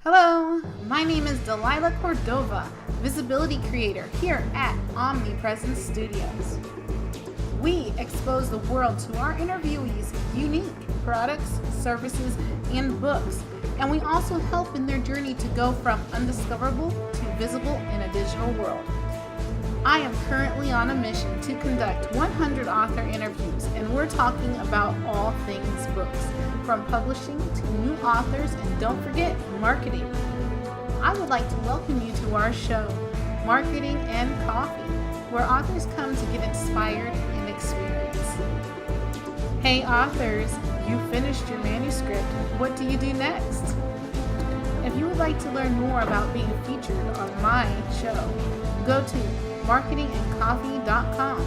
Hello, my name is Delilah Cordova, Visibility Creator here at Omnipresence Studios. We expose the world to our interviewees' unique products, services, and books, and we also help in their journey to go from undiscoverable to visible in a digital world. I am currently on a mission to conduct 100 author interviews, and we're talking about all things books, from publishing to new authors, and don't forget marketing. I would like to welcome you to our show, Marketing and Coffee, where authors come to get inspired and experience. Hey authors, you finished your manuscript. What do you do next? If you would like to learn more about being featured on my show, go to marketingandcoffee.com.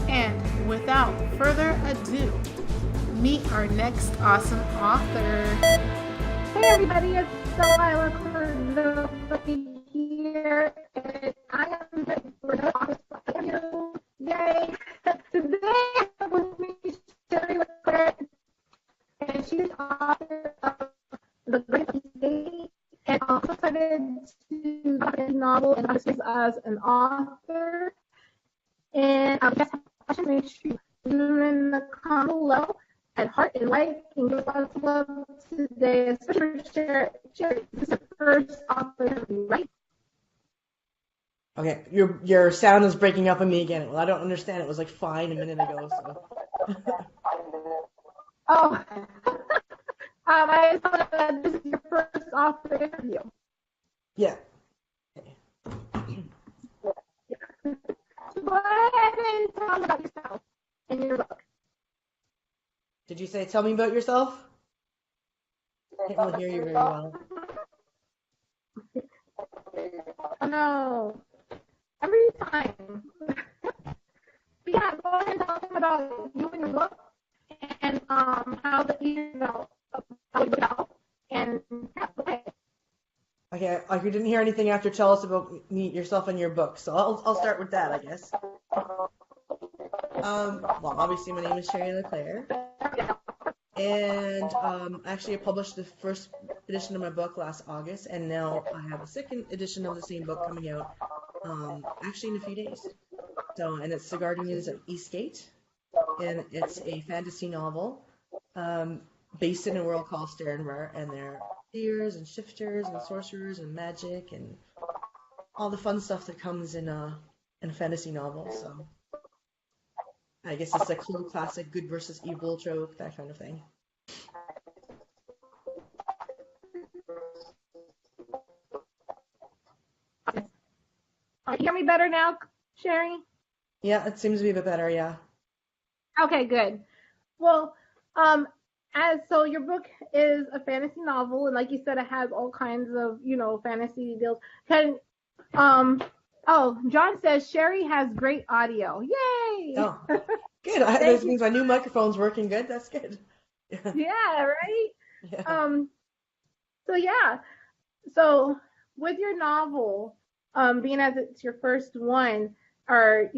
And without further ado, meet our next awesome author. Hey everybody, it's Delilah Cordova here, and I am for the office interview. Yay! Today I'm with me Sherry Leclerc, and she's author of The Great Escape, and also started to write a novel and obviously as an author. And I guess questions make sure you in the comment below and heart and like and give us love today, especially for Sherry. This is the first author interview, right? Okay, your sound is breaking up on me again. Well, I don't understand. It was like fine a minute ago. So. Oh, I just thought that this is your first author interview. Yeah. So go ahead and tell me about yourself and your book. Did you say tell me about yourself? I can't really hear you very well. Oh no. Every time. But yeah, go ahead and tell them about you and your book and how the how you go and yeah, okay. Okay, like you didn't hear anything after tell us about yourself and your book, so I'll start with that, I guess. Well, obviously my name is Sherry Leclerc, and actually I published the first edition of my book last August, and now I have a second edition of the same book coming out actually in a few days. So, and it's The Guardians of Eastgate, and it's a fantasy novel based in a world called Sterenvar, and there are seers and shifters and sorcerers and magic and all the fun stuff that comes in a fantasy novel. So I guess it's a classic good versus evil trope, that kind of thing. You hear me better now, Sherry? Yeah, it seems to be a bit better, yeah. Okay, good. Well, so your book is a fantasy novel, and like you said, it has all kinds of, fantasy deals. John says Sherry has great audio. Yay! Oh, good. That means my new microphone's working good. That's good. Yeah, right? Yeah. So with your novel, being as it's your first one, how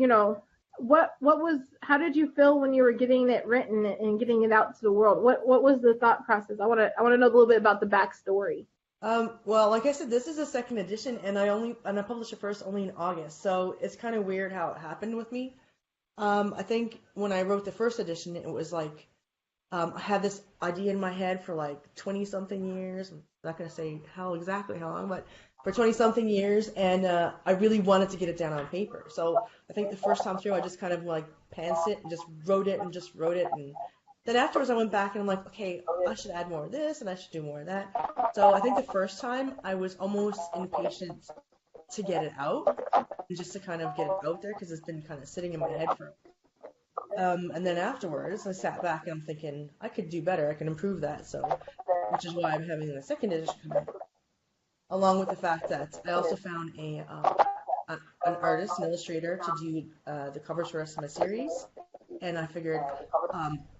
did you feel when you were getting it written and getting it out to the world? What was the thought process? I want to know a little bit about the backstory. Well, like I said, this is a second edition, and I published it first only in August, so it's kind of weird how it happened with me. I think when I wrote the first edition, it was like I had this idea in my head for like 20-something years. I'm not going to say exactly how long, but for 20-something years, and I really wanted to get it down on paper. So I think the first time through, I just kind of like pantsed it and just wrote it, and then afterwards I went back and I'm like, okay, I should add more of this and I should do more of that. So I think the first time I was almost impatient to get it out, and just to kind of get it out there because it's been kind of sitting in my head for. And then afterwards I sat back and I'm thinking I could do better, I can improve that. So, which is why I'm having the second edition come out. Along with the fact that I also found an artist, an illustrator, to do the covers for the rest of my series. And I figured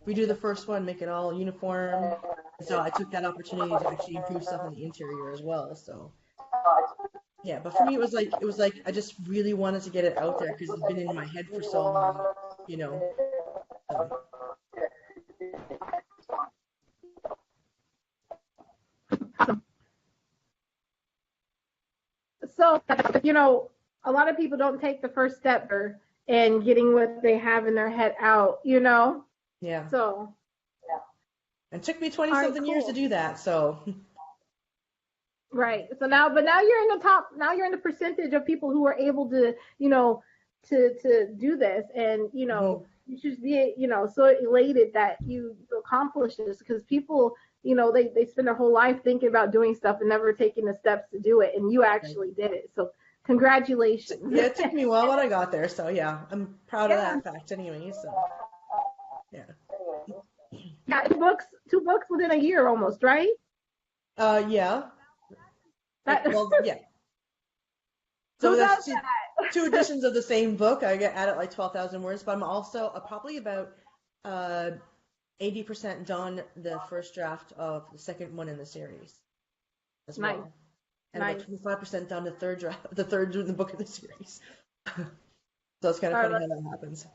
redo the first one, make it all uniform. So I took that opportunity to actually improve stuff on the interior as well. So yeah, but for me it was like I just really wanted to get it out there because it's been in my head for so long, So. So, a lot of people don't take the first step in getting what they have in their head out, Yeah. So. It took me 20-something years to do that, so. Right. So now you're in the top, now you're in the percentage of people who are able to, to do this. And, you should be, so elated that you accomplished this, because people, they spend their whole life thinking about doing stuff and never taking the steps to do it. And you actually did it. So congratulations. Yeah, it took me a while, but I got there. So yeah, I'm proud of that fact anyway. So yeah. Yeah, two books within a year almost, right? Yeah. Well, yeah. So Who that's does two editions of the same book. I get added like 12,000 words, but I'm also probably about 80% done the first draft of the second one in the series as well. Nice. And about 25% done the third book of the series. So it's kind of funny how that happens.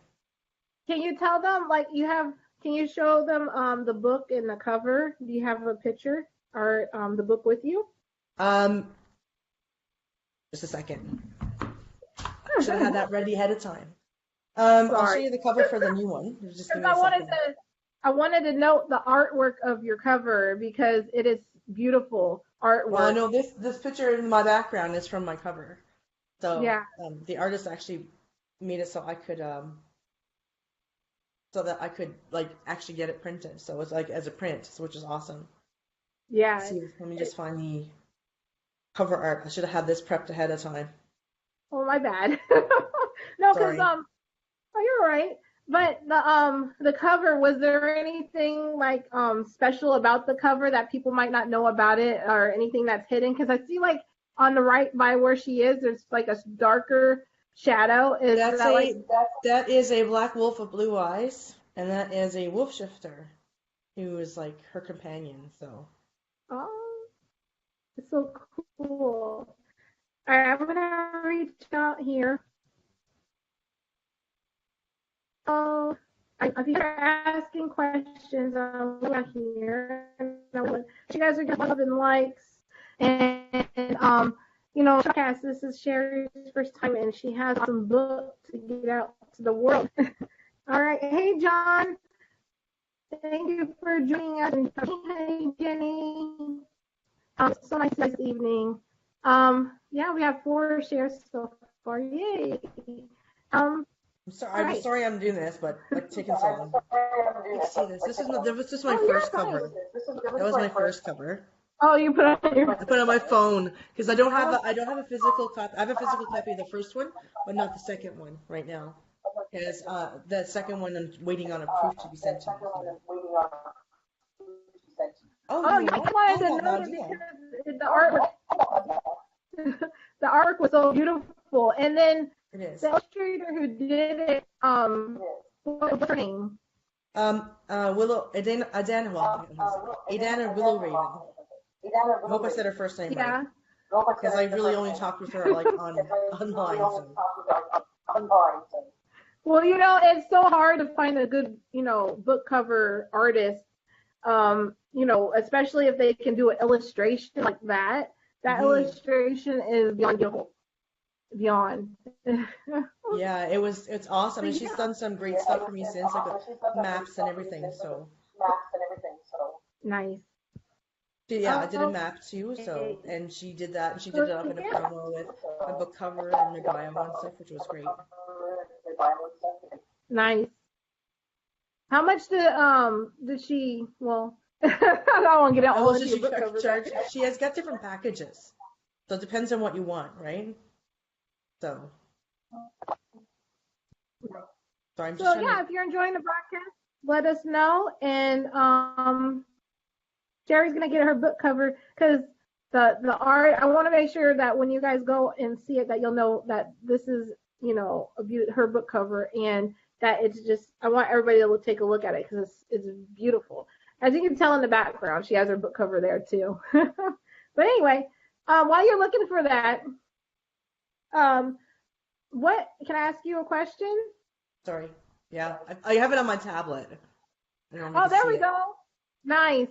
Can you tell them, like, can you show them the book and the cover? Do you have a picture or the book with you? Just a second. I should have had that ready ahead of time. I'll show you the cover for the new one. Just give me a second. I wanted to note the artwork of your cover because it is beautiful artwork. Well, no, this picture in my background is from my cover. So yeah. The artist actually made it so I could like actually get it printed. So it's like as a print, which is awesome. Yeah. Let me just find the cover art. I should have had this prepped ahead of time. Oh, my bad. No, because you're right. But the cover, was there anything like special about the cover that people might not know about it, or anything that's hidden? Because I see like on the right by where she is, there's like a darker shadow. That is a black wolf with blue eyes, and that is a wolf shifter, who is like her companion. So. Oh, it's so cool. All right, I'm gonna reach out here. Oh, if you're asking questions, I'm here. You guys are getting love and likes, and podcast. This is Sherry's first time, and she has some book to get out to the world. All right, hey John, thank you for joining us. Hey Jenny, so nice this evening. Yeah, we have 4 shares so far. Yay. I'm sorry I'm doing this, but like taking so long. Let's see this. This is my first cover. That was my first cover. Oh, you put it on your... I put it on my phone because I don't have a physical copy. I have a physical copy of the first one, but not the second one right now. Because the second one I'm waiting on a proof to be sent to me. I wanted to know because the artwork was so beautiful, and then the illustrator who did it, what's her name? Adana Willow Raven. I hope I said her first name right. Because I really only talked with her like online. So. Well, it's so hard to find a good, book cover artist. Especially if they can do an illustration like that. That illustration is beyond. Yeah, it's awesome, and she's done some great stuff for me since, like the maps and everything. So nice. I did a map too. So, and she did that, and she did it up in a promo with a book cover and my bio and stuff, which was great. Nice. How much did she? Well, I don't want to get out. She has got different packages, so it depends on what you want, right? So. If you're enjoying the broadcast, let us know, and Jerry's gonna get her book cover because the art. I want to make sure that when you guys go and see it, that you'll know that this is her book cover, and that it's just. I want everybody to take a look at it because it's beautiful. As you can tell in the background, she has her book cover there too. But anyway, while you're looking for that, what can I ask you a question? Sorry. Yeah, I have it on my tablet. Oh, there we go. Nice.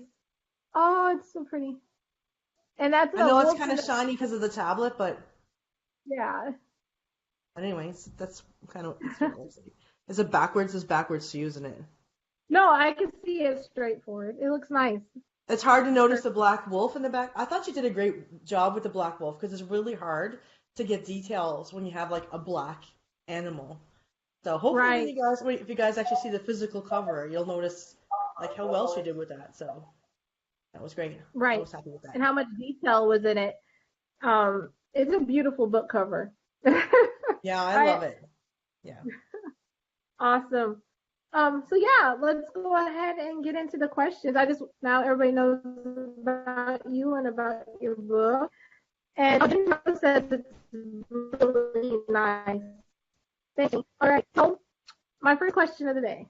Oh, it's so pretty. And that's. I know it's kind of shiny because of the tablet, but Yeah. But anyways, that's kind of it's what it looks like. Is it backwards? It's backwards to you, isn't it? No, I can see it straightforward. It looks nice. It's hard to notice the black wolf in the back. I thought you did a great job with the black wolf because it's really hard to get details when you have like a black animal. So hopefully when Right, you guys, if you guys actually see the physical cover, you'll notice like how well she did with that. So that was great. I right. was happy with that. And how much detail was in it. It's a beautiful book cover. Yeah, I I love it. Yeah. Awesome. So yeah, let's go ahead and get into the questions. I just now everybody knows about you and about your book. And Jim says it's really nice. Thank you. All right. So my first question of the day.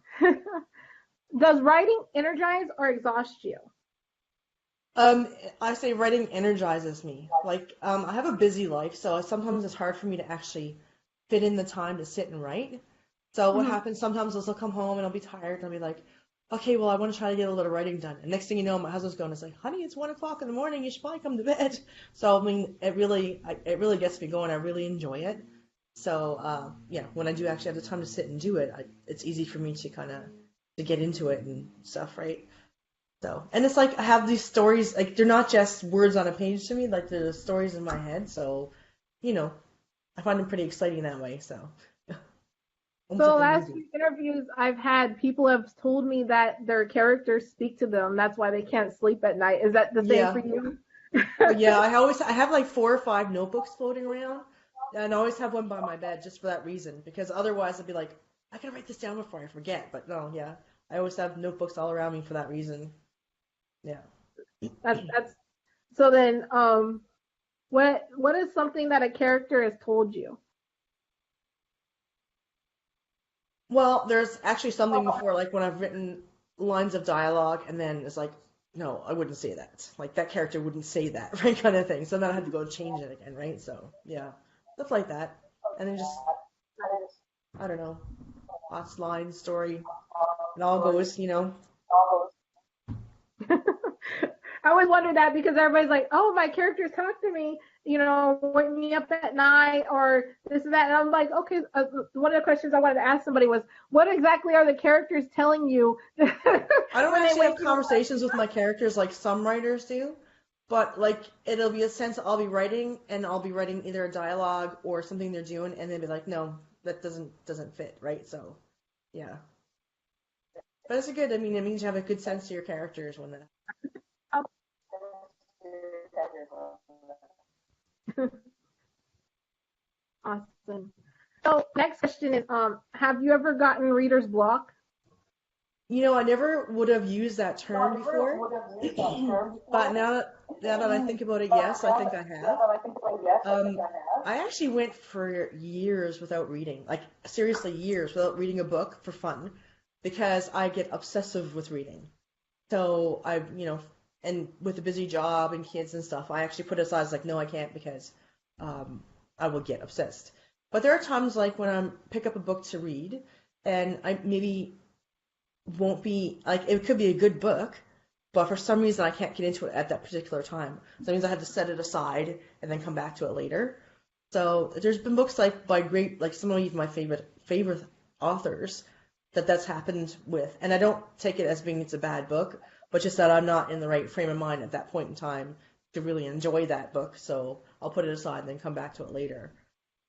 Does writing energize or exhaust you? Um, I say writing energizes me. Like, I have a busy life, so sometimes it's hard for me to actually fit in the time to sit and write. So what Mhm. happens sometimes is I'll come home and I'll be tired and I'll be like, okay, well, I want to try to get a little writing done. And next thing you know, my husband's going, it's like, honey, it's 1 o'clock in the morning. You should probably come to bed. So, I mean, it really gets me going. I really enjoy it. So, yeah, when I do actually have the time to sit and do it, it's easy for me to kind of to get into it and stuff, right? So, and it's like I have these stories, like they're not just words on a page to me, like they're the stories in my head. So, you know, I find them pretty exciting that way. So, almost So the like a last movie. few interviews I've had, people have told me that their characters speak to them. That's why they can't sleep at night. Is that the same for Yeah. you? Oh, yeah. I have like 4 or 5 notebooks floating around, and I always have one by my bed just for that reason. Because otherwise, I'd be like, I gotta write this down before I forget. But no, yeah, I always have notebooks all around me for that reason. Yeah. That's so then what is something that a character has told you? Well, there's actually something before, like when I've written lines of dialogue, and then it's like, no, I wouldn't say that. Like that character wouldn't say that, right, kind of thing. So then I had to go change it again, right? So yeah, stuff like that, and then just I don't know, plots, line, story, it all goes, you know. I always wonder that because everybody's like, "Oh, my characters talk to me, wake me up at night or this and that." And I'm like, "Okay." One of the questions I wanted to ask somebody was, "What exactly are the characters telling you I don't when they actually wake have you up?" conversations with my characters like some writers do, but like it'll be a sense I'll be writing and I'll be writing either a dialogue or something they're doing, and they'll be like, no, that doesn't fit, right? So yeah. But it's a good. I mean, it means you have a good sense of your characters when that. Awesome. So next question is, have you ever gotten reader's block? I never would have used that term before, but now that I think about it, yes, I think I have. Um, I actually went for years without reading, like seriously years without reading a book for fun, because I get obsessive with reading. So and with a busy job and kids and stuff, I actually put it aside. I was like, no, I can't because I will get obsessed. But there are times like when I pick up a book to read, and I maybe won't be like it could be a good book, but for some reason I can't get into it at that particular time. So that means I have to set it aside and then come back to it later. So there's been books like by great like some of my favorite authors that's happened with, and I don't take it as being it's a bad book, but just that I'm not in the right frame of mind at that point in time to really enjoy that book. So I'll put it aside and then come back to it later.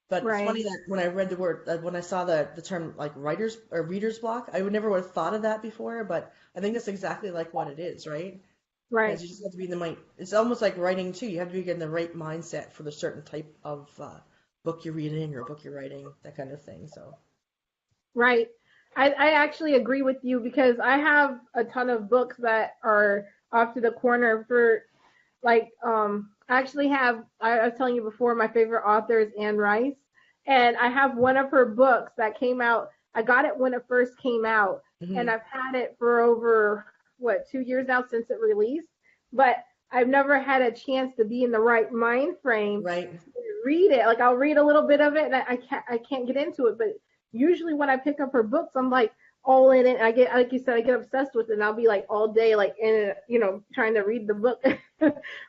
But it's Right, funny that when I read the word, when I saw the term like writer's or reader's block, I would never would have thought of that before. But I think that's exactly like what it is, right? right. Because you just have to be in the mind. It's almost like writing too. You have to be in the right mindset for the certain type of book you're reading or book you're writing, that kind of thing. So Right. I actually agree with you because I have a ton of books that are off to the corner for like I actually have I was telling you before my favorite author is Anne Rice and I have one of her books that came out. I got it when it first came out and hmm I've had it for over 2 years now since it released, but I've never had a chance to be in the right mind frame right. read it. Like I'll read a little bit of it and I can't get into it. But usually when I pick up her books, I'm like all in it. I get like you said, I get obsessed with it and I'll be like all day like in it, trying to read the book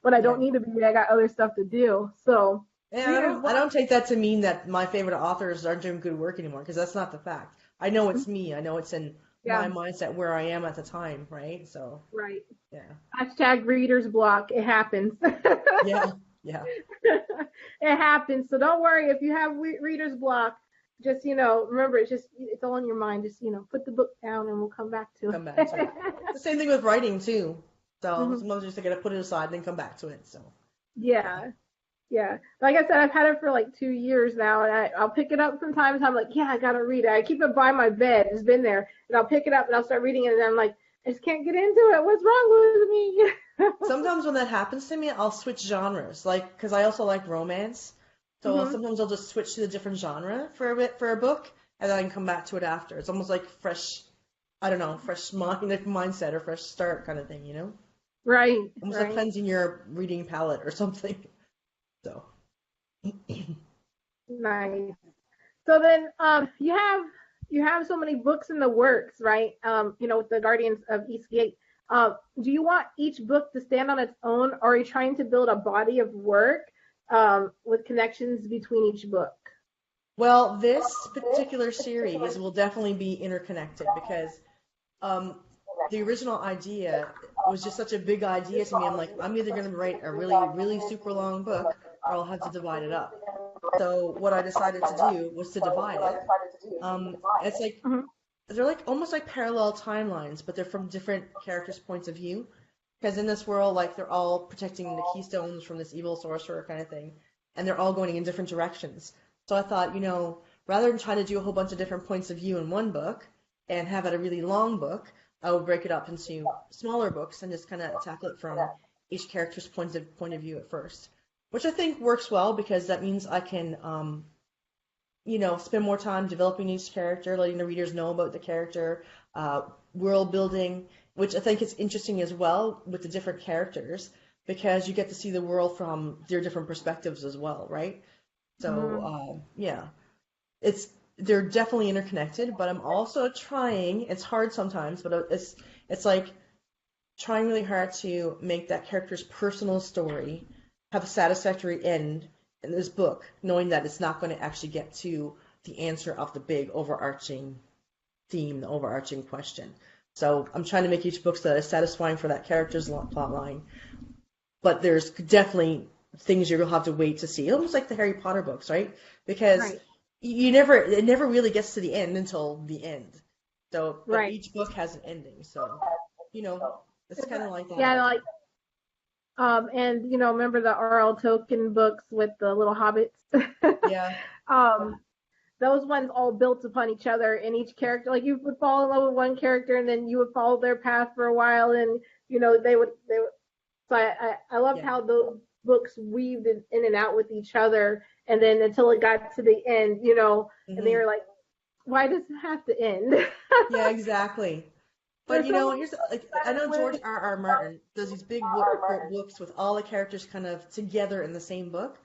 when I Yeah. don't need to be. I got other stuff to do. So And Reader's I don't block. take that to mean that my favorite authors aren't doing good work anymore, because that's not the fact. I know it's me. I know it's in Yeah, my mindset where I am at the time, right? So, right. yeah. Hashtag reader's block. It happens. Yeah. Yeah. It happens. So don't worry if you have reader's block. Just remember it's all in your mind. Just put the book down and we'll come back to Come back to it. it. The same thing with writing too. So Mhm. sometimes you just gotta put it aside and then come back to it. So, yeah. Yeah, yeah. Like I said, I've had it for like 2 years now, and I'll pick it up sometimes. I'm like, yeah, I gotta read it. I keep it by my bed. It's been there, and I'll pick it up and I'll start reading it, and I'm like, I just can't get into it. What's wrong with me? Sometimes when that happens to me, I'll switch genres, like, because I also like romance. So hmm sometimes I'll just switch to a different genre for a bit for a book, and then I can come back to it after. It's almost like fresh, I don't know, fresh mindset or fresh start kind of thing, you know? Right, Almost like right. cleansing your reading palette or something. So, Nice. So then, you have so many books in the works, right? With the Guardians of Eastgate. Do you want each book to stand on its own, or are you trying to build a body of work with connections between each book? well, this particular series will definitely be interconnected because um, the original idea was just such a big idea to me. I'm like, I'm either going to write a really, really super long book or I'll have to divide it up. So what I decided to do was to divide it. It's like Mhm. they're like almost like parallel timelines, but they're from different characters' points of view. Because in this world, like they're all protecting the keystones from this evil sorcerer kind of thing, and they're all going in different directions. So I thought, rather than try to do a whole bunch of different points of view in one book and have it a really long book, I would break it up into smaller books and just kind of tackle it from each character's point of view at first, which I think works well because that means I can spend more time developing each character, letting the readers know about the character, uh, world building, which I think is interesting as well with the different characters because you get to see the world from their different perspectives as well, right? So Mhm. yeah, it's they're definitely interconnected, but I'm also trying. It's hard sometimes, but it's like trying really hard to make that character's personal story have a satisfactory end in this book, knowing that it's not going to actually get to the answer of the big overarching theme, the overarching question. So I'm trying to make each book that is satisfying for that character's plot line, but there's definitely things you'll have to wait to see, almost like the Harry Potter books, right? Because Right, it never really gets to the end until the end. So, but right. each book has an ending, so you know, it's kind of like that Yeah, idea. like and remember the R.L. Tolkien books with the little hobbits? Yeah, um, those ones all built upon each other, and each character, like you would fall in love with one character, and then you would follow their path for a while, and they would. So I loved yeah. how those books weaved in and out with each other, and then until it got to the end, and they hmm were like, why does it have to end? Yeah, exactly. But There's so much here's like I better know George way. R. Martin does these big books with all the characters kind of together in the same book.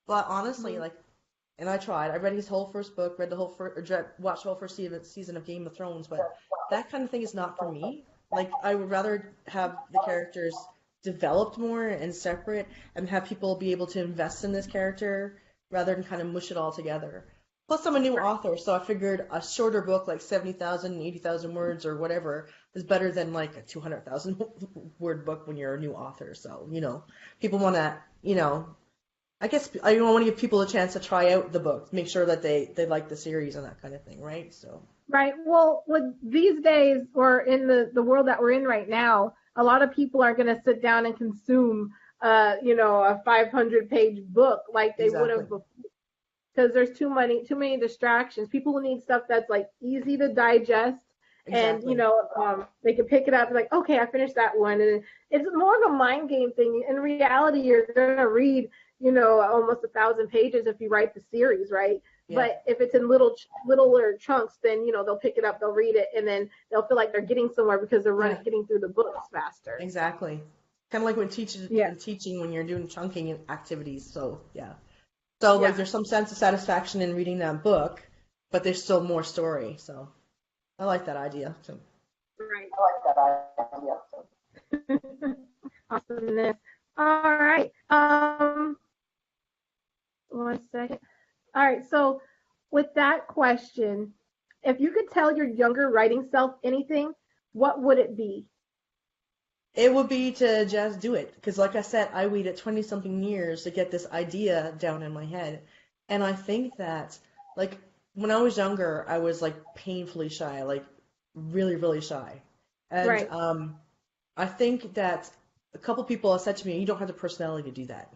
But honestly, Mhm. like, and I tried. I read his whole first book, read the whole first, watched the whole first season of Game of Thrones, but that kind of thing is not for me. Like, I would rather have the characters developed more and separate, and have people be able to invest in this character rather than kind of mush it all together. Plus, I'm a new author, so I figured a shorter book, like 70,000, 80,000 words or whatever, is better than like a 200,000 word book when you're a new author. So, people want to, I guess I want to give people a chance to try out the book, make sure that they like the series and that kind of thing, right? So, Right. Well, with these days, or in the world that we're in right now, a lot of people are going to sit down and consume, a 500-page book like they would exactly. have before, because there's too many distractions. People need stuff that's like easy to digest, and Exactly. they can pick it up and like, okay, I finished that one, and it's more of a mind game thing. In reality, you're gonna read, almost 1,000 pages if you write the series, right? Yeah. But if it's in littler chunks, then they'll pick it up, they'll read it, and then they'll feel like they're getting somewhere because they're Yeah. getting through the books faster. Exactly. Kind of like when teaching Yeah, and teaching when you're doing chunking activities. So, yeah. So, like, yeah, there's some sense of satisfaction in reading that book, but there's still more story. So, I like that idea. So, right. Awesomeness. All right. right. So with that question, if you could tell your younger writing self anything, what would it be? It would be to just do it. Because, like I said, I waited 20 something years to get this idea down in my head. And I think that, like, when I was younger, I was, like, painfully shy, like, really, really shy. And Right. I think that a couple people have said to me, you don't have the personality to do that.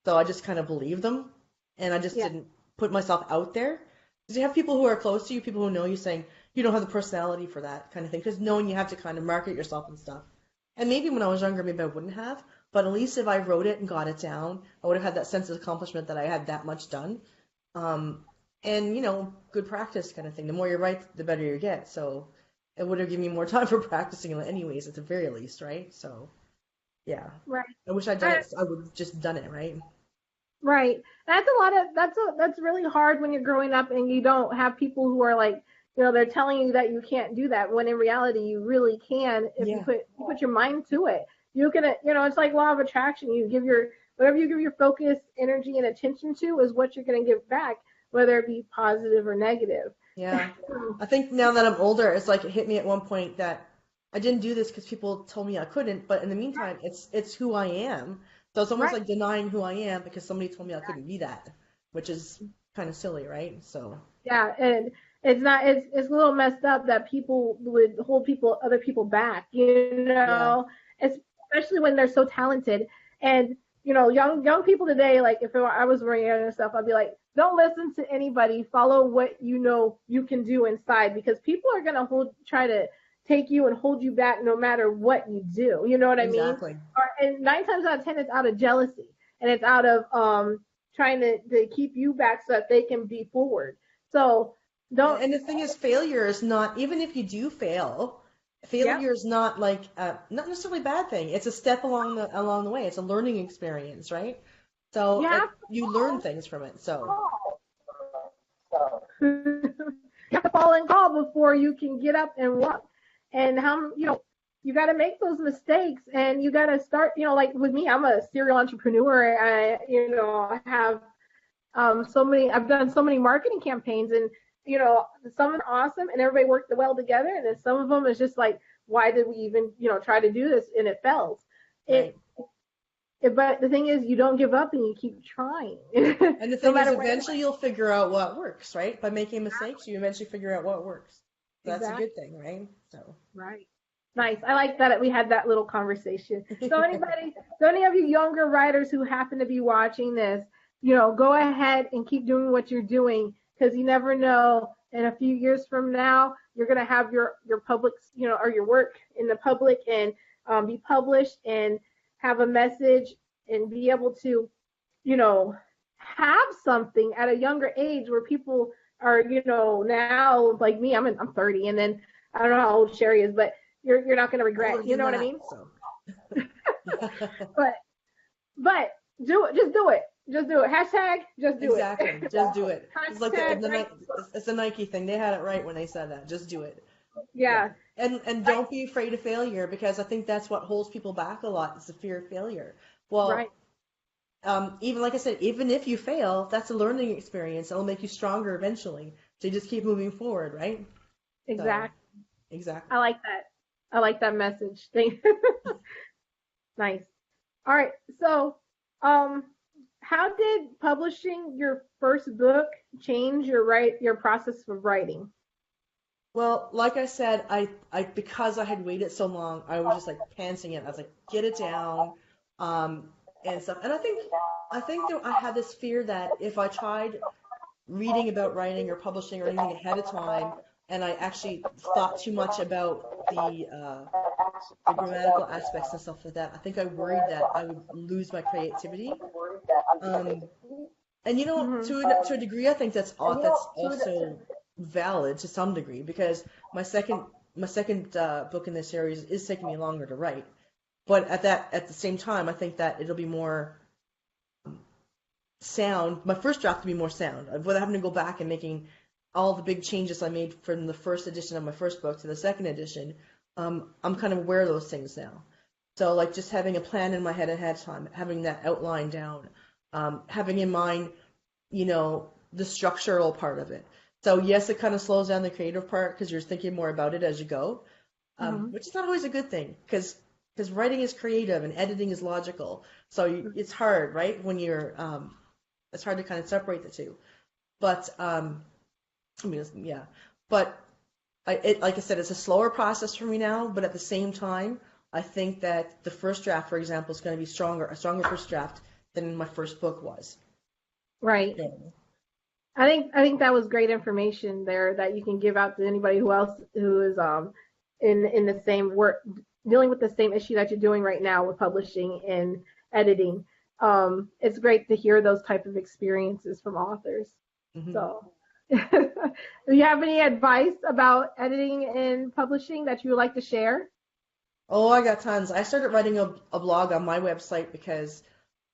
So I just kind of believed them. And I just Yeah. didn't put myself out there. Because you have people who are close to you, people who know you saying, you don't have the personality for that kind of thing. Because knowing you have to kind of market yourself and stuff. And maybe when I was younger, maybe I wouldn't have. But at least if I wrote it and got it down, I would have had that sense of accomplishment that I had that much done. Um, and, good practice kind of thing. The more you write, the better you get. So it would have given me more time for practicing anyways, at the very least, right? So, yeah. Right. I wish I'd done it. I would have just done it, right? Right. That's a lot of that's really hard when you're growing up and you don't have people who are like, they're telling you that you can't do that when in reality you really can if Yeah, you put your mind to it. You can, it's like law of attraction. You give your whatever you give your focus, energy, and attention to is what you're going to give back, whether it be positive or negative. yeah. I think now that I'm older, it's like it hit me at one point that I didn't do this because people told me I couldn't, but in the meantime, it's who I am. So it's almost Right. like denying who I am because somebody told me I couldn't be that, which is kind of silly, right? So, Yeah, and it's a little messed up that people would hold other people back, yeah, especially when they're so talented. And young people today, like if I was writing and stuff, I'd be like, don't listen to anybody. Follow what you know you can do inside, because people are gonna try to take you and hold you back no matter what you do. You know what I mean? exactly. And 9 times out of 10, it's out of jealousy and it's out of trying to keep you back so that they can be forward. So don't. And the thing is, failure is not, even if you do fail, Yep. failure is not like not necessarily a bad thing. It's a step along the way. It's a learning experience, right? So You have you learn things from it. So you have to fall and crawl before you can get up and walk. And you got to make those mistakes, and you got to start. Like with me, I'm a serial entrepreneur. I have so many. I've done so many marketing campaigns, and some of them are awesome, and everybody worked well together. And then some of them is just like, why did we even try to do this? And it fails. right. But the thing is, you don't give up and you keep trying. And the No thing is, matter what. eventually you'll figure out what works, right? By making mistakes, you eventually figure out what works. So that's a Exactly. good thing, right? So Right. Nice. I like that we had that little conversation. So any of you younger writers who happen to be watching this, go ahead and keep doing what you're doing, because you never know. In a few years from now, you're gonna have your public, or your work in the public and be published and have a message and be able to, have something at a younger age where people are, now like me, I'm 30, and then I don't know how old Sherry is, but you're not gonna older regret. You than know what I that, mean? so. But but do it. Just do it. Just do it. Hashtag just do Exactly. it. Just do it. It's like Hashtag it's the Nike thing. They had it right when they said that. Just do it. Yeah. yeah. And don't be afraid of failure, because I think that's what holds people back a lot, is the fear of failure. Right. Well, even like I said, even if you fail, that's a learning experience. It'll make you stronger eventually. So you just keep moving forward, right? So, Exactly. exactly. I like that. I like that message. Thank Nice. All right. So, how did publishing your first book change your process of writing? Well, like I said, because I had waited so long, I was just like pantsing it. I was like, get it down, and stuff. And I think that I had this fear that if I tried reading about writing or publishing or anything ahead of time, and I actually thought too much about the grammatical aspects and stuff like that, I think I worried that I would lose my creativity. Um, and Hmm. to a degree, I think that's also valid to some degree, because my second book in this series is taking me longer to write. But at the same time, I think that it'll be more sound. My first draft will be more sound, without having to go back and making all the big changes I made from the first edition of my first book to the second edition. I'm kind of aware of those things now. So like just having a plan in my head ahead of time, having that outline down, having in mind, you know, the structural part of it. So yes, it kind of slows down the creative part because you're thinking more about it as you go, Mhm. which is not always a good thing because writing is creative and editing is logical. So it's hard, right? When you're it's hard to kind of separate the two. But I mean, yeah. But like I said, it's a slower process for me now. But at the same time, I think that the first draft, for example, is going to be a stronger first draft than my first book was. Right. Yeah. I think that was great information there that you can give out to anybody who else who is in the same work dealing with the same issue that you're doing right now with publishing and editing. It's great to hear those type of experiences from authors. Hmm. So, do you have any advice about editing and publishing that you would like to share? Oh, I got tons. I started writing a blog on my website because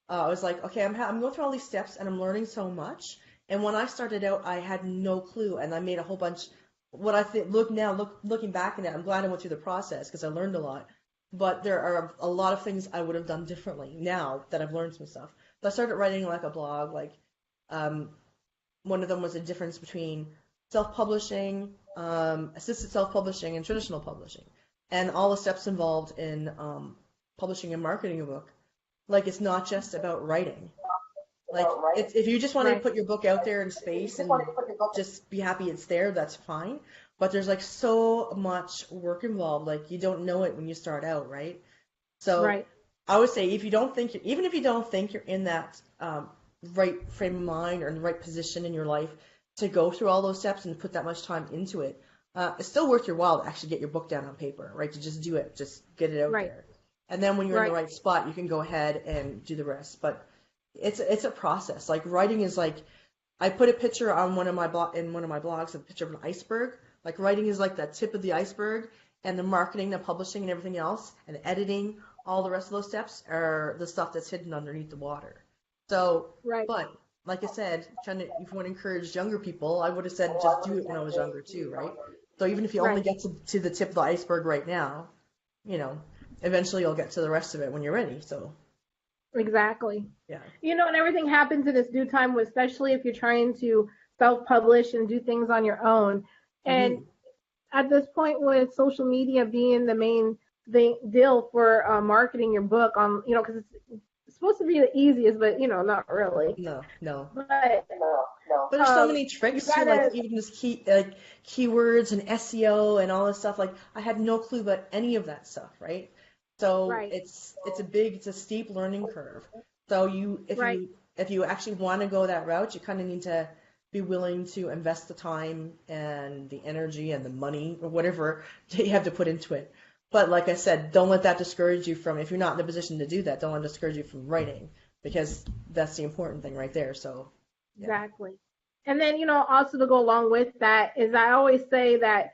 I was like, okay, I'm going through all these steps and I'm learning so much. And when I started out, I had no clue, and I made a whole bunch. What I think, looking back at it, I'm glad I went through the process because I learned a lot. But there are a lot of things I would have done differently now that I've learned some stuff. So I started writing like a blog, like um, one of them was a difference between self-publishing, assisted self-publishing, and traditional publishing, and all the steps involved in publishing and marketing a book. Like it's not just about writing. Like it's if you just want to Right. put your book out there in space and just be happy it's there, that's fine. But there's like so much work involved. Like you don't know it when you start out, right? So Right. I would say if you don't think even if you don't think you're in that right frame of mind or in the right position in your life to go through all those steps and put that much time into it, it's still worth your while to actually get your book down on paper, right? To just do it, just get it out Right. there. And then when you're in the Right. right spot, you can go ahead and do the rest. But it's a process. Like writing is like I put a picture on in one of my blogs, a picture of an iceberg. Like writing is like the tip of the iceberg, and the marketing, the publishing, and everything else, and editing, all the rest of those steps are the stuff that's hidden underneath the water. So, Right. but like I said, if you want to encourage younger people, I would have said just do it when I was younger too, right? So even if you only Right. get to the tip of the iceberg right now, you know, eventually you'll get to the rest of it when you're ready. So, Exactly. yeah. And everything happens in its due time, especially if you're trying to self-publish and do things on your own. And Hmm. at this point, with social media being the main deal for marketing your book on, because it's supposed to be the easiest, but not really. No, no. But But there's so many you tricks too, like gotta, even just keywords and SEO and all this stuff. Like I had no clue about any of that stuff, right? So right, it's a steep learning curve. So right, if you actually want to go that route, you kind of need to be willing to invest the time and the energy and the money or whatever that you have to put into it. But like I said, don't let that discourage you from, if you're not in a position to do that, don't let it discourage you from writing because that's the important thing right there. So yeah. exactly. And then, also to go along with that is I always say that,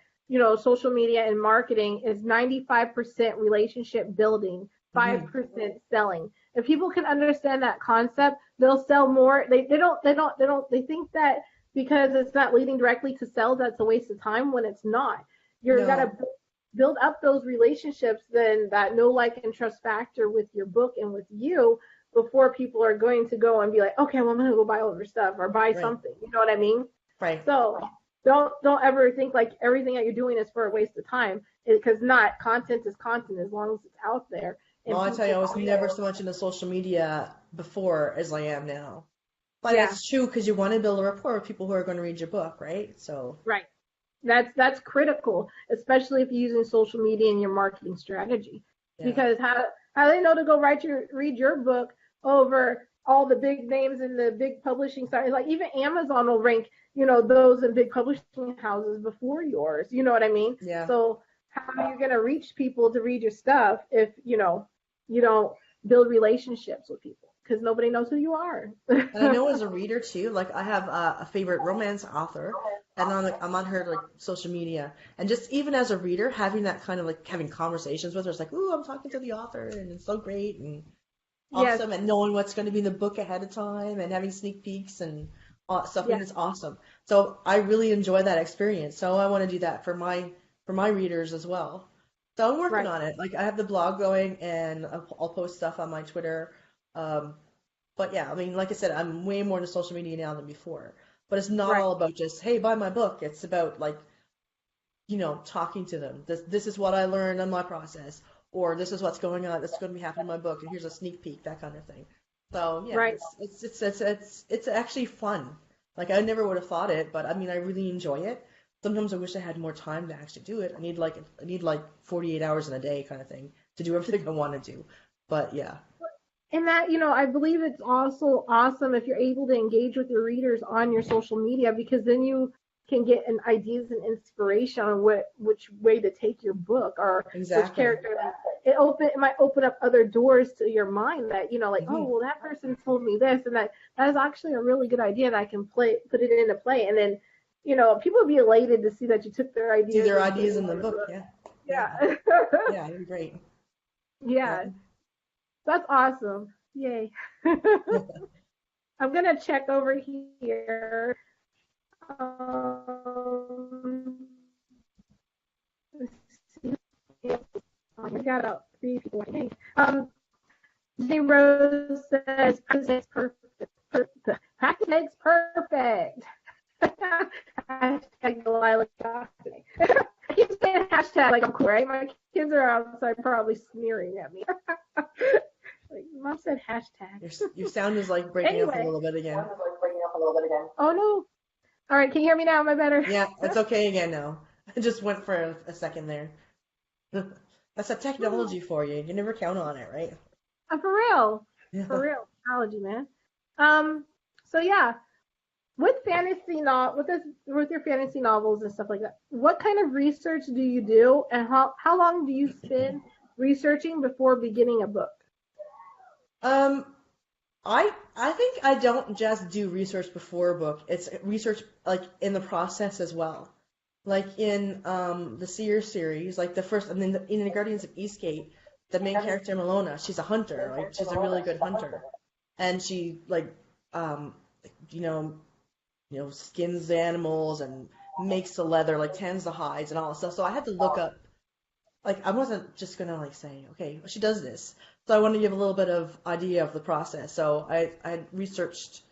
social media and marketing is 95% relationship building, Hmm. 5% selling. If people can understand that concept, they'll sell more. They think that because it's not leading directly to sales, that's a waste of time when it's not. You're got to No, build up those relationships, then that know, like, and trust factor with your book and with you before people are going to go and be like, okay, well, I'm going to go buy all of your stuff or buy right, something. You know what I mean? right. So don't ever think like everything that you're doing is for a waste of time because not content is content as long as it's out there Well, and I tell you, people I was see it. never so much into social media before as I am now. But Yeah, that's true because you want to build a rapport with people who are going to read your book, right? So, right. That's critical, especially if you're using social media in your marketing strategy. yeah. Because how they know to go read your book over all the big names in the big publishing sites. Like even Amazon will rank, those in big publishing houses before yours. You know what I mean? Yeah. So how are you gonna reach people to read your stuff if you don't build relationships with people? Because nobody knows who you are. And I know as a reader too, like I have a favorite romance author, and I'm on her like social media, and just even as a reader, having that kind of like having conversations with her, it's like, ooh, I'm talking to the author, and it's so great and Yes, awesome, and knowing what's going to be in the book ahead of time, and having sneak peeks and all stuff. I mean, yes, it's awesome. So I really enjoy that experience. So I want to do that for my readers as well. So I'm working right. on it. Like I have the blog going, and I'll post stuff on my Twitter. Um, but yeah, I mean, like I said, I'm way more into social media now than before. But it's not Right. all about just, hey, buy my book. It's about like, talking to them. This is what I learned in my process, or this is what's going on. This is going to be happening in my book, and here's a sneak peek, that kind of thing. So yeah, Right. it's actually fun. Like I never would have thought it, but I mean, I really enjoy it. Sometimes I wish I had more time to actually do it. I need like 48 hours in a day kind of thing to do everything I want to do. But yeah, And that, I believe it's also awesome if you're able to engage with your readers on your social media, because then you can get an ideas and inspiration on which way to take your book, or which exactly. character. It might open up other doors to your mind that, like, oh, Hmm. well, that person told me this, and that is actually a really good idea, and I can put it into play. And then, people will be elated to see that you took their See ideas their and put it ideas in into the the book. book. Yeah, yeah, Yeah. yeah. It'd be great. Yeah. Yeah. That's awesome. Yay. I'm gonna check over here. Um, let's see. We got about 3 people. Hey. J Rose says practice perfect. Practice makes perfect. Hashtag Delilah Gossip. I keep saying hashtag like I'm cool, right? My kids are outside probably sneering at me. Like, Mom said hashtag. Your sound is like breaking up a Anyway. little bit again. Oh no. All right, can you hear me now? Am I better? Yeah, it's okay again now. I just went for a second there. That's a technology for you. You never count on it, right? For real. Yeah. For real. Technology, man. So yeah, with with your fantasy novels and stuff like that, what kind of research do you do, and how long do you spend researching before beginning a book? Um, I think I don't just do research before a book. It's research like in the process as well. Like in the Seer series, like the first, and then in the Guardians of Eastgate, the main character Malona, she's a hunter, right? She's a really good hunter, and she like um you know skins the animals and makes the leather, like tans the hides and all that stuff. So I had to look up, like I wasn't just gonna like say, okay, well, she does this. So I wanted to give a little bit of idea of the process. So I researched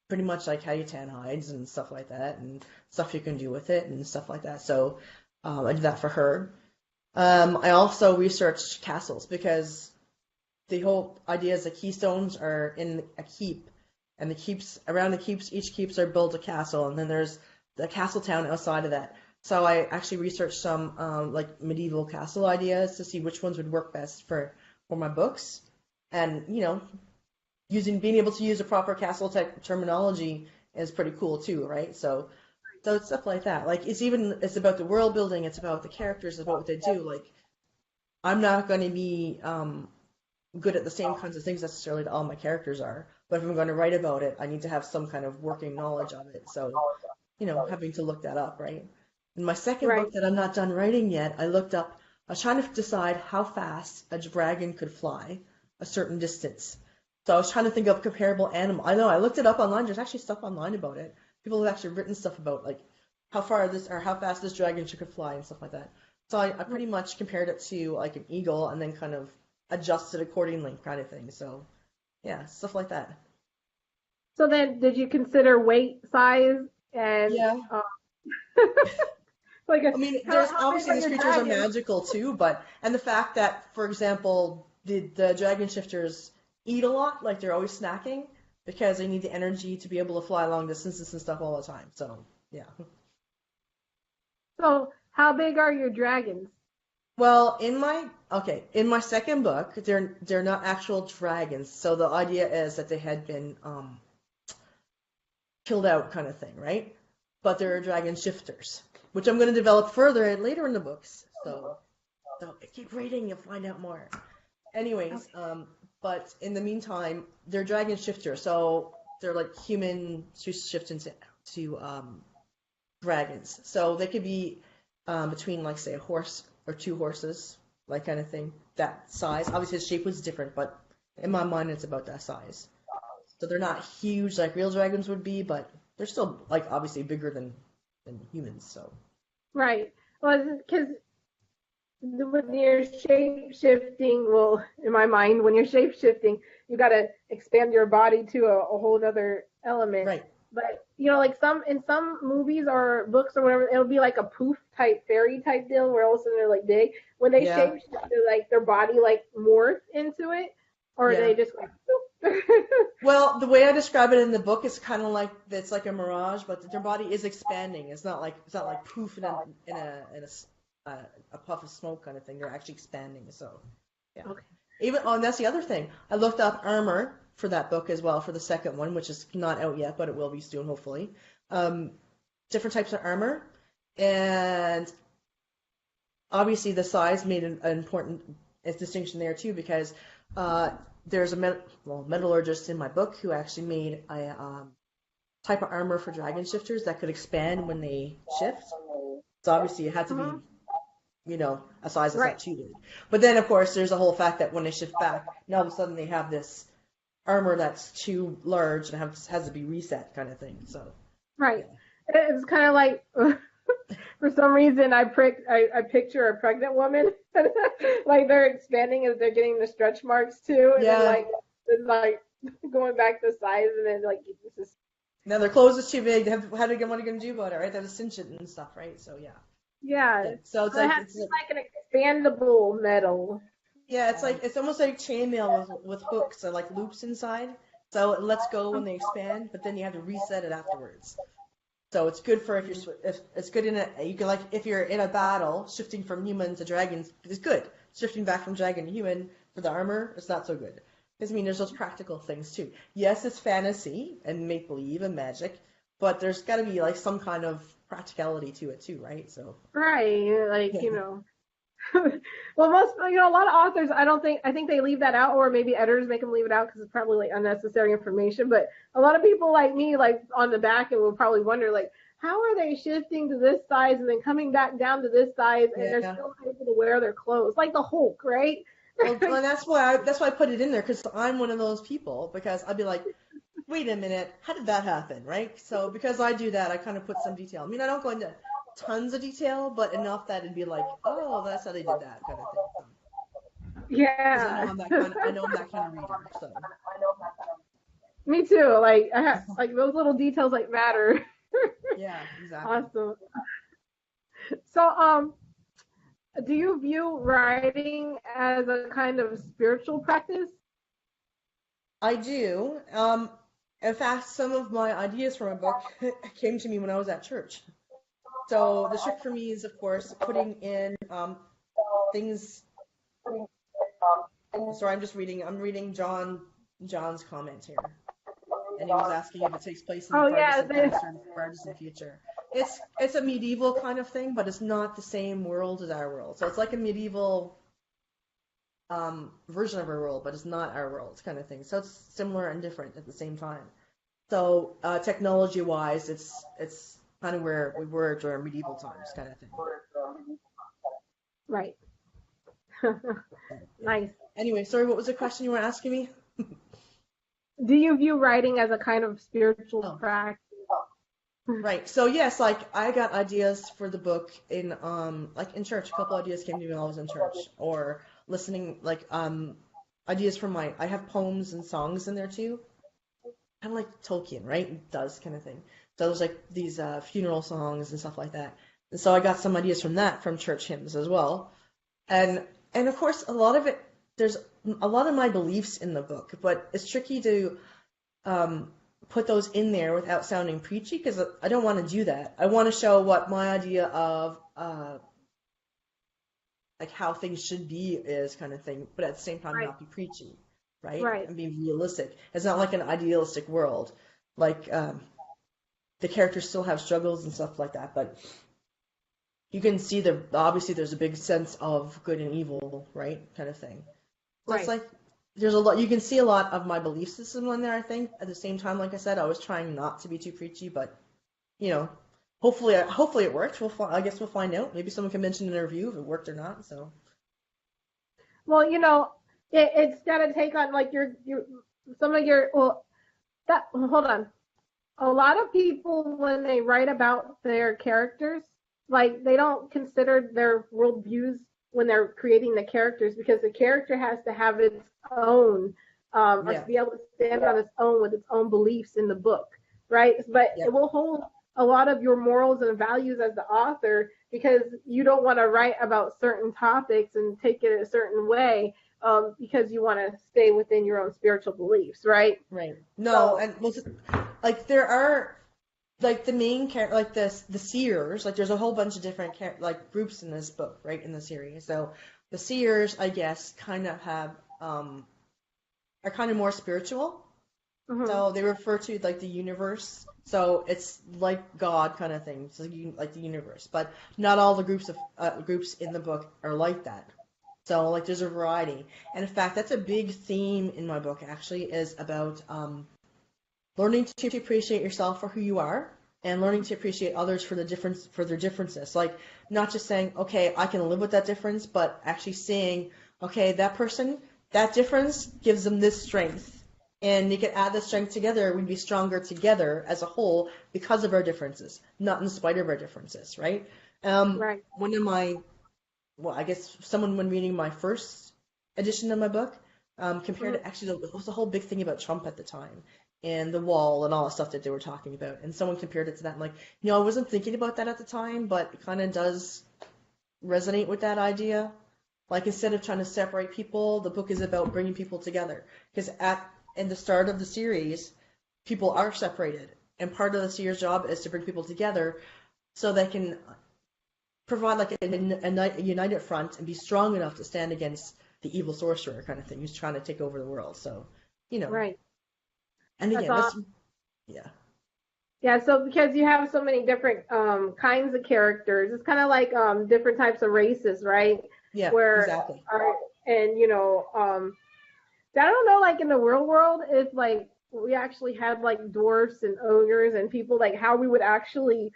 pretty much like how you tan hides and stuff like that, and stuff you can do with it and stuff like that. So I did that for her. I also researched castles because the whole idea is the keystones are in a keep, and the keeps around the keeps, each keeps are built a castle, and then there's the castle town outside of that. So I actually researched some like medieval castle ideas to see which ones would work best for my books, and using being able to use a proper castle tech terminology is pretty cool too, right? So it's stuff like that. Like it's about the world building, it's about the characters, it's about what they do. Like I'm not going to be good at the same kinds of things necessarily that all my characters are, but if I'm going to write about it, I need to have some kind of working knowledge of it. So having to look that up, right? In my second Right. book that I'm not done writing yet, I was trying to decide how fast a dragon could fly a certain distance. So I was trying to think of comparable animal. I know I looked it up online. There's actually stuff online about it. People have actually written stuff about like how fast this dragon could fly and stuff like that. So I pretty much compared it to like an eagle and then kind of adjusted accordingly, kind of thing. So yeah, stuff like that. So then, did you consider weight, size, and Yeah. like I mean, how there's big obviously are these your creatures are dragons? magical too, and the fact that, for example, the dragon shifters eat a lot, like they're always snacking because they need the energy to be able to fly long distances and stuff all the time. So yeah. So how big are your dragons? Well, in my second book, they're not actual dragons. So the idea is that they had been killed out, kind of thing, right? But they're dragon shifters, which I'm going to develop further and later in the books. So keep reading, you'll find out more. Anyways, but in the meantime, they're dragon shifters, so they're like human shift into dragons. So they could be between, like, say, a horse or two horses, like kind of thing. That size. Obviously, the shape was different, but in my mind, it's about that size. So they're not huge like real dragons would be, but they're still like obviously bigger than humans. So Right. Well, because when you're shape shifting, well, in my mind, when you're shape shifting, you got to expand your body to a whole other element. right, But like in some movies or books or whatever, it'll be like a poof type fairy type deal where all of a sudden they're like big. When they Yeah. shape, like their body like morphs into it, or Yeah. they just like. Well, the way I describe it in the book is kind of like it's like a mirage, but their body is expanding. It's not like poof in a puff of smoke kind of thing. They're actually expanding. So yeah. Okay. And that's the other thing. I looked up armor for that book as well for the second one, which is not out yet, but it will be soon, hopefully. Different types of armor, and obviously the size made an important distinction there too, because there's a metallurgist in my book who actually made a type of armor for dragon shifters that could expand when they shift. So obviously it had to be, a size that's not too big. But then of course there's a whole fact that when they shift back, now all of a sudden they have this armor that's too large and has to be reset kind of thing. So right, it's kind of like. For some reason, I picture a pregnant woman, like they're expanding as they're getting the stretch marks too, and then like going back to size, and then like it's just. Now their clothes is too big. What are you going to do about it, right? They have to cinch it and stuff, right? So yeah. Yeah. So it's like an expandable metal. Yeah, it's almost like chainmail with hooks or like loops inside. So it lets go when they expand, but then you have to reset it afterwards. So it's good for if it's good you can if you're in a battle, shifting from human to dragons is good. Shifting back from dragon to human for the armor, it's not so good. Because there's those practical things too. Yes, it's fantasy and make believe and magic, but there's got to be like some kind of practicality to it too, right? So right, well, most a lot of authors, I think they leave that out, or maybe editors make them leave it out because it's probably like unnecessary information. But a lot of people like me, like on the back, and will probably wonder like, how are they shifting to this size and then coming back down to this size, and they're still able to wear their clothes, like the Hulk, right? Well, and that's why I put it in there, because I'm one of those people, because I'd be like, wait a minute, how did that happen, right? So because I do that, I kind of put some detail. I mean, I don't go into tons of detail, but enough that it'd be like, oh, that's how they did that kind of thing. Yeah. I know I'm that kind of reader. So. Me too. Like I have those little details matter. Yeah, exactly. Awesome. So do you view writing as a kind of spiritual practice? I do. In fact, some of my ideas for my book came to me when I was at church. So the trick for me is, of course, putting in things. Sorry, I'm reading John's comment here, and he was asking if it takes place in the past or distant future. It's a medieval kind of thing, but it's not the same world as our world. So it's like a medieval version of our world, but it's not our world kind of thing. So it's similar and different at the same time. So technology-wise, it's kind of where we were during medieval times, kind of thing. Right. Nice. Anyway, sorry, what was the question you were asking me? Do you view writing as a kind of spiritual practice? Right. So yes, I got ideas for the book in in church. A couple ideas came to me while I was in church, or listening ideas from I have poems and songs in there too. Kind of like Tolkien, right? Does kind of thing. So there's these funeral songs and stuff like that. And so I got some ideas from church hymns as well. And of course, there's a lot of my beliefs in the book, but it's tricky to put those in there without sounding preachy, because I don't want to do that. I want to show what my idea of how things should be is, kind of thing, but at the same time not be preachy, right? And be realistic. It's not like an idealistic world. The characters still have struggles and stuff like that, but you can see obviously there's a big sense of good and evil, right? Kind of thing. So it's there's a lot, you can see a lot of my belief system in there, I think. At the same time, like I said, I was trying not to be too preachy, but hopefully it worked. I guess we'll find out. Maybe someone can mention in a review if it worked or not. So. Well, it's got to take on hold on. A lot of people, when they write about their characters, they don't consider their worldviews when they're creating the characters, because the character has to have its own, or to be able to stand on its own with its own beliefs in the book. right? But Yeah. it will hold a lot of your morals and values as the author because you don't want to write about certain topics and take it a certain way because you want to stay within your own spiritual beliefs, right? Right. No, So, and like there are like the main character, like the seers, like there's a whole bunch of different like groups in this book, right, in the series. So the seers, I guess, kind of have are kind of more spiritual. mhm. So they refer to like the universe. So it's like God kind of thing. So like the universe, but not all the groups in the book are like that. So like there's a variety, and in fact, that's a big theme in my book. Actually, is about learning to appreciate yourself for who you are, and learning to appreciate others for their differences. Like not just saying, okay, I can live with that difference, but actually saying, okay, that person, that difference gives them this strength. And you could add the strength together, we'd be stronger together as a whole because of our differences, not in spite of our differences, right? Right. One of my, well, I guess someone when reading my first edition of my book, compared Mhm. to actually it was a whole big thing about Trump at the time and the wall and all the stuff that they were talking about, and someone compared it to that. I'm like, I wasn't thinking about that at the time, but it kind of does resonate with that idea. Like instead of trying to separate people, the book is about bringing people together. Because in the start of the series, people are separated, and part of the series' job is to bring people together so they can provide like a united front and be strong enough to stand against the evil sorcerer kind of thing who's trying to take over the world. So, you know, Right. and That's again, all. that's yeah, Yeah, so because you have so many different kinds of characters, it's kind of like different types of races, right? yeah, Where exactly. are and I don't know, like in the real world, if like we actually had like dwarfs and ogres and people, like how we would actually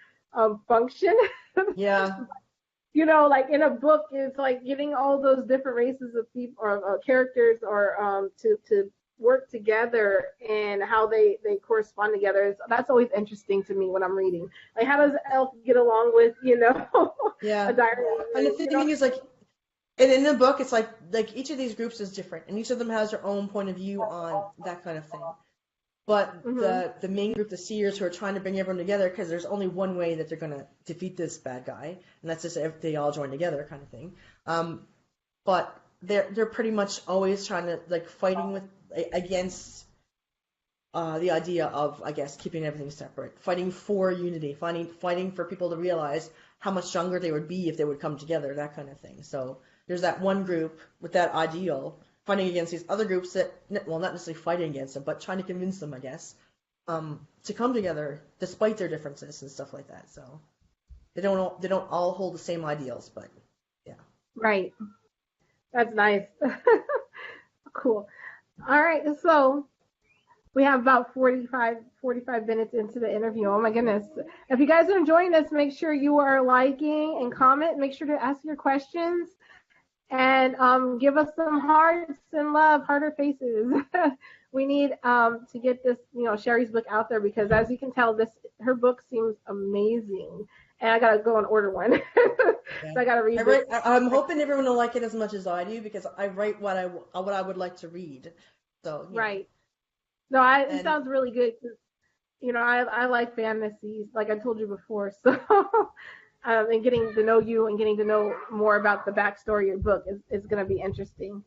function. Yeah, Like in a book, it's like getting all those different races of people or characters or to work together and how they correspond together. That's always interesting to me when I'm reading. Like, how does elf get along with a yeah. diary? And the thing is, like, and in the book, it's like each of these groups is different, and each of them has their own point of view on that kind of thing. But Hmm. the main group, the seers, who are trying to bring everyone together, because there's only one way that they're gonna defeat this bad guy, and that's just if they all join together, kind of thing. But they're pretty much always trying to like fighting against the idea of, I guess, keeping everything separate, fighting for unity, fighting for people to realize how much stronger they would be if they would come together, that kind of thing. So there's that one group with that ideal fighting against these other groups that, well, not necessarily fighting against them, but trying to convince them, I guess, to come together despite their differences and stuff like that. So they don't all hold the same ideals, but yeah. Right. That's nice. Cool. All right. So we have about 45 minutes into the interview. Oh my goodness. If you guys are enjoying this, make sure you are liking and comment. Make sure to ask your questions and give us some hearts and love, harder faces. We need to get this, Sherry's book out there because as you can tell, her book seems amazing. And I gotta go and order one. Yeah. So I gotta read I this. write. I'm hoping everyone will like it as much as I do because I write what I would like to read. So Right. No, it and sounds really good. I like fantasies, like I told you before. So, and getting to know you and getting to know more about the backstory of your book is going to be interesting.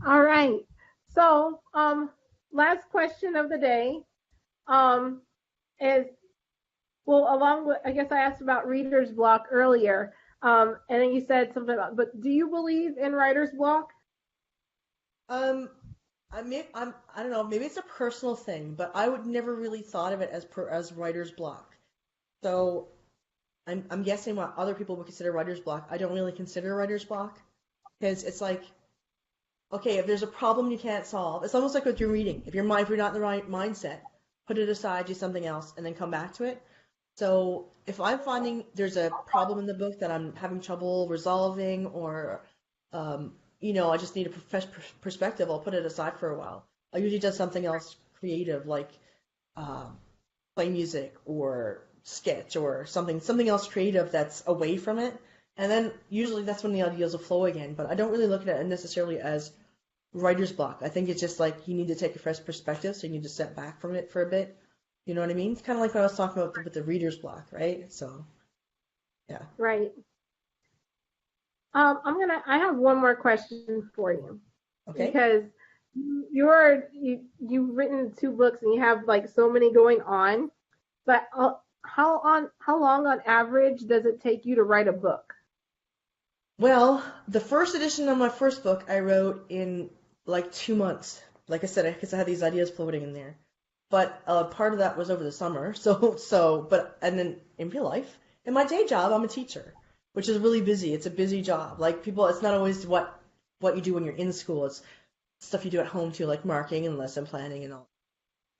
All right. So, last question of the day um, is, well, along with, I guess I asked about reader's block earlier, and then you said something about, but do you believe in writer's block? um, I don't know, maybe it's a personal thing, but I would never really thought of it as writer's block. So I'm guessing what other people would consider writer's block. I don't really consider writer's block because it's like, okay, if there's a problem you can't solve, it's almost like with your reading. If you're not in the right mindset, put it aside, do something else, and then come back to it. So if I'm finding there's a problem in the book that I'm having trouble resolving, or I just need a perspective, I'll put it aside for a while. I usually do something else creative, like um, play music or sketch or something else creative that's away from it. And then usually that's when the ideas will flow again. But I don't really look at it necessarily as writer's block. I think it's just like you need to take a fresh perspective, so you need to step back from it for a bit. You know what I mean? It's kind of like what I was talking about with the reader's block, right? So, yeah. Right. I have one more question for you Okay. because you've written 2 books and you have like so many going on, but how long on average does it take you to write a book? Well, the first edition of my first book I wrote in like 2 months. Like I said, because I had these ideas floating in there. But part of that was over the summer. And then in real life, in my day job, I'm a teacher, which is really busy. It's a busy job. Like people, it's not always what you do when you're in school. It's stuff you do at home too, like marking and lesson planning and all.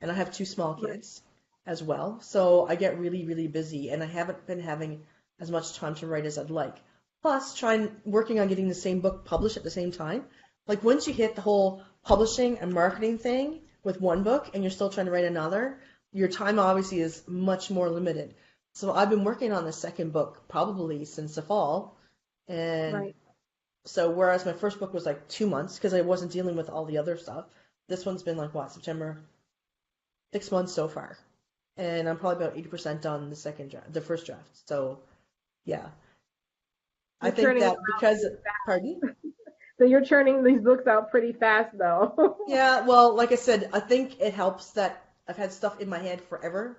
And I have 2 small kids as well, so I get really, really busy, and I haven't been having as much time to write as I'd like. Plus, working on getting the same book published at the same time. Like once you hit the whole publishing and marketing thing with one book, and you're still trying to write another, your time obviously is much more limited. So I've been working on the second book probably since the fall, and Right. so whereas my first book was like 2 months because I wasn't dealing with all the other stuff, this one's been like September, 6 months so far, and I'm probably about 80% done the first draft. So yeah, I You're think churning that them out because, pretty fast. pardon? So you're churning these books out pretty fast, though. Yeah, well, like I said, I think it helps that I've had stuff in my head forever.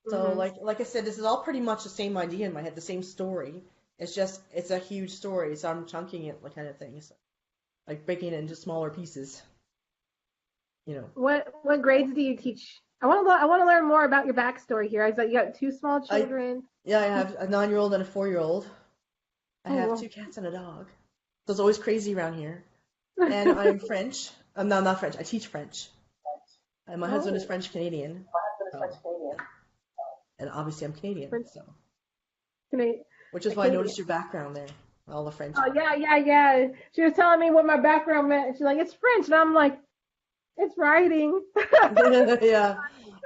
So Mhm. like I said, this is all pretty much the same idea in my head, the same story. It's just it's a huge story, so I'm chunking it like kind of thing, so, like breaking it into smaller pieces. You know. What grades do you teach? I want to learn more about your backstory here. I said you got 2 small I children. Yeah, I have a 9-year-old and a 4-year-old. I have Oh, 2 cats and a dog. So it's always crazy around here. And I'm French. No, not French. I teach French. And my husband is oh, French Canadian. So, and obviously I'm Canadian, French, so which is why I Canadian. noticed your background there, all the French. Oh yeah, yeah, yeah. She was telling me what my background meant. She's like, it's French, and I'm like, it's writing. Yeah,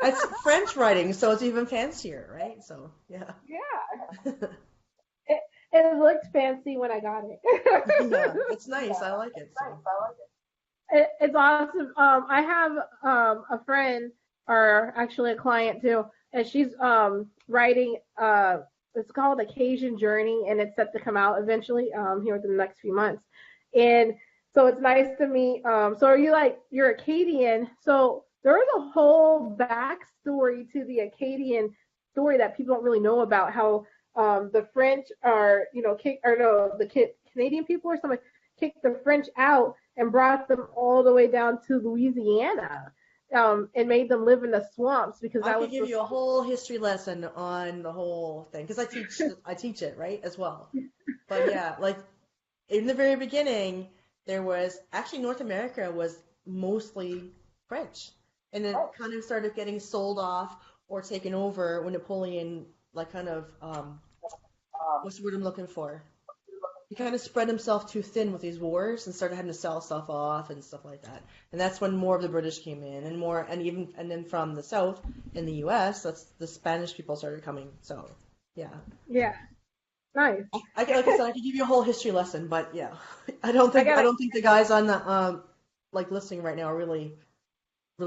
it's French writing, so it's even fancier, right? So yeah, Yeah, it, it looked fancy when I got it. yeah, it's nice. I like it. So It's awesome. I have a friend, or actually a client too, and she's writing. It's called Occasion Journey, and it's set to come out eventually here within the next few months. And so it's nice to meet. So are you like you're Acadian? So there is a whole backstory to the Acadian story that people don't really know about. How the French are, or no, Canadian people or something kicked the French out and brought them all the way down to Louisiana, and made them live in the swamps because I that could was give you a whole history lesson on the whole thing because I teach it right as well. But yeah, like in the very beginning, there was actually North America was mostly French, and it kind of started getting sold off or taken over when Napoleon, like, kind of what's the word I'm looking for? He kind of spread himself too thin with these wars and started having to sell stuff off and stuff like that. And that's when more of the British came in and more, and then from the South in the U.S., that's the Spanish people started coming. So yeah. yeah, nice. Like I said, I could give you a whole history lesson, but yeah, I I gotta don't think the guys on the like listening right now are really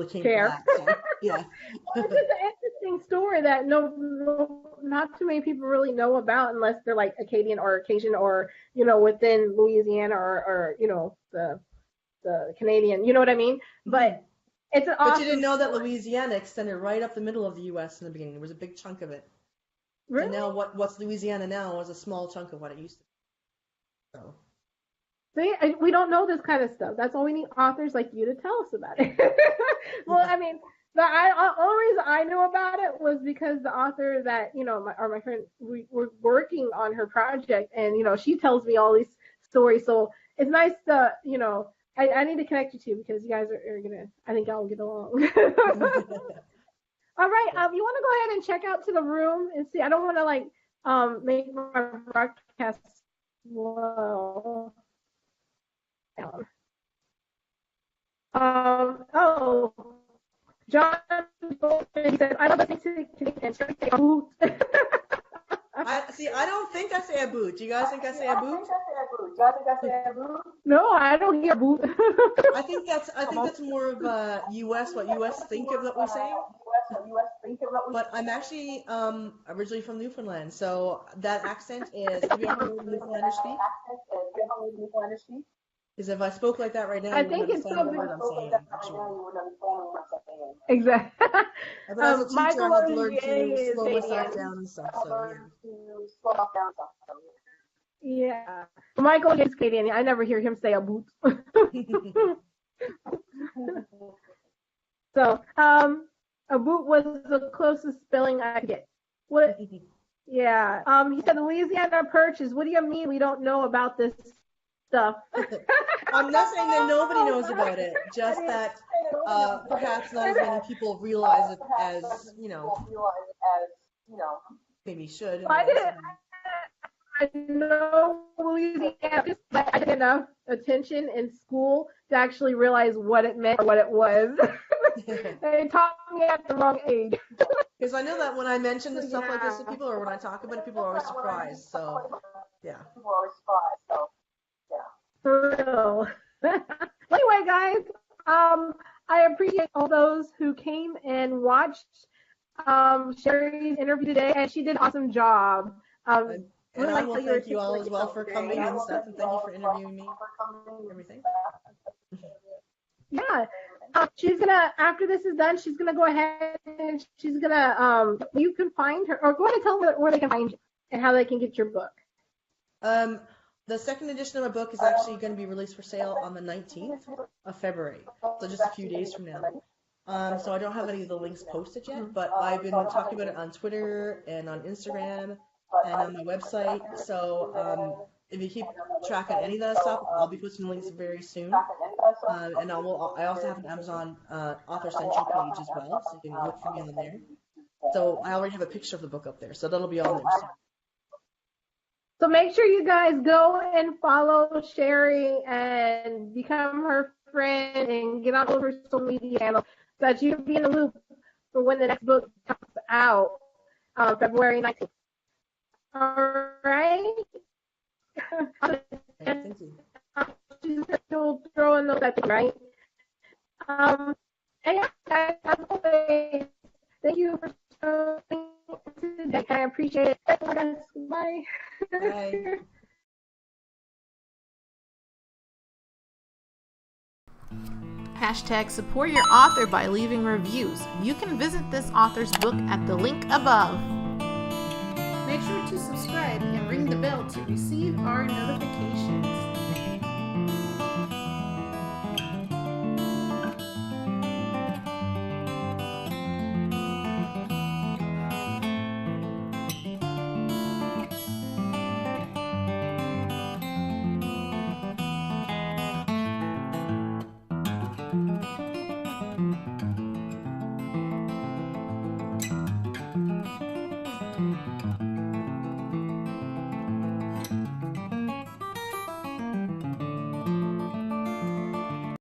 keen for care. that. So yeah, It's just an interesting story that not too many people really know about unless they're like Acadian or Cajun or within Louisiana or the Canadian. You know what I mean? But it's an but you didn't awesome know that story. Louisiana extended right up the middle of the U.S. in the beginning. There was a big chunk of it, and Really? now what's Louisiana now is a small chunk of what it used to be. So See, we don't know this kind of stuff. That's why we need authors like you to tell us about it. Well, yeah, I mean, only reason I knew about it was because the author that my friend, we were working on her project, and she tells me all these stories. So it's nice to I need to connect you two because you guys are gonna. I think y'all will get along. All right, you want to go ahead and check out to the room and see? I don't want to like make my broadcast slow. Oh, John he said, I love listening to Canadian and I don't think I say a boot. Do you guys think I say a boot? No, I don't hear boot. I think that's more of U.S. what U.S. think of what we say. But I'm actually originally from Newfoundland, so that accent is. Have you ever heard Newfoundlanders speak? Because if I spoke like that right now, I you wouldn't think it's understand a something. word I'm saying. Actually, Exactly. but as a teacher, Michael I had to learn Olivier to is slow myself Canadian. down and stuff. So Yeah. Michael is Canadian. I never hear him say a boot. So, a boot was the closest spelling I could get. What? Yeah. He said Louisiana Purchase. What do you mean we don't know about this stuff? I'm not saying that nobody knows about it, just that perhaps not as many people realize it as maybe should. I know Louisiana, but I didn't have enough attention in school to actually realize what it meant or what it was. They taught me at the wrong age. Because I know that when I mention this stuff like this to people, or when I talk about it, people are always surprised. So, yeah. For real. Anyway, guys, I appreciate all those who came and watched Sherry's interview today, and she did an awesome job. And I will thank you all as well for coming and stuff, and thank you for interviewing me. Everything. Yeah. She's gonna, after this is done, she's gonna go ahead and she's gonna, you can find her, or go ahead and tell them where they can find you and how they can get your book. The second edition of my book is actually going to be released for sale on the 19th of February, so just a few days from now. So I don't have any of the links posted yet, but I've been talking about it on Twitter and on Instagram and on my website. So if you keep track of any of that stuff, I'll be posting links very soon. And I also have an Amazon Author Central page as well, so you can look for me on there. So I already have a picture of the book up there, so that'll be on there soon. So make sure you guys go and follow Sherry and become her friend and get on over her social media channel so that you'll be in the loop for when the next book comes out February 19th. All right? Thank you. She's still throwing those at you, right? And yeah, guys, as always, thank you for showing today. I appreciate it. Bye. Bye. Hashtag support your author by leaving reviews. You can visit this author's book at the link above. Make sure to subscribe and ring the bell to receive our notifications.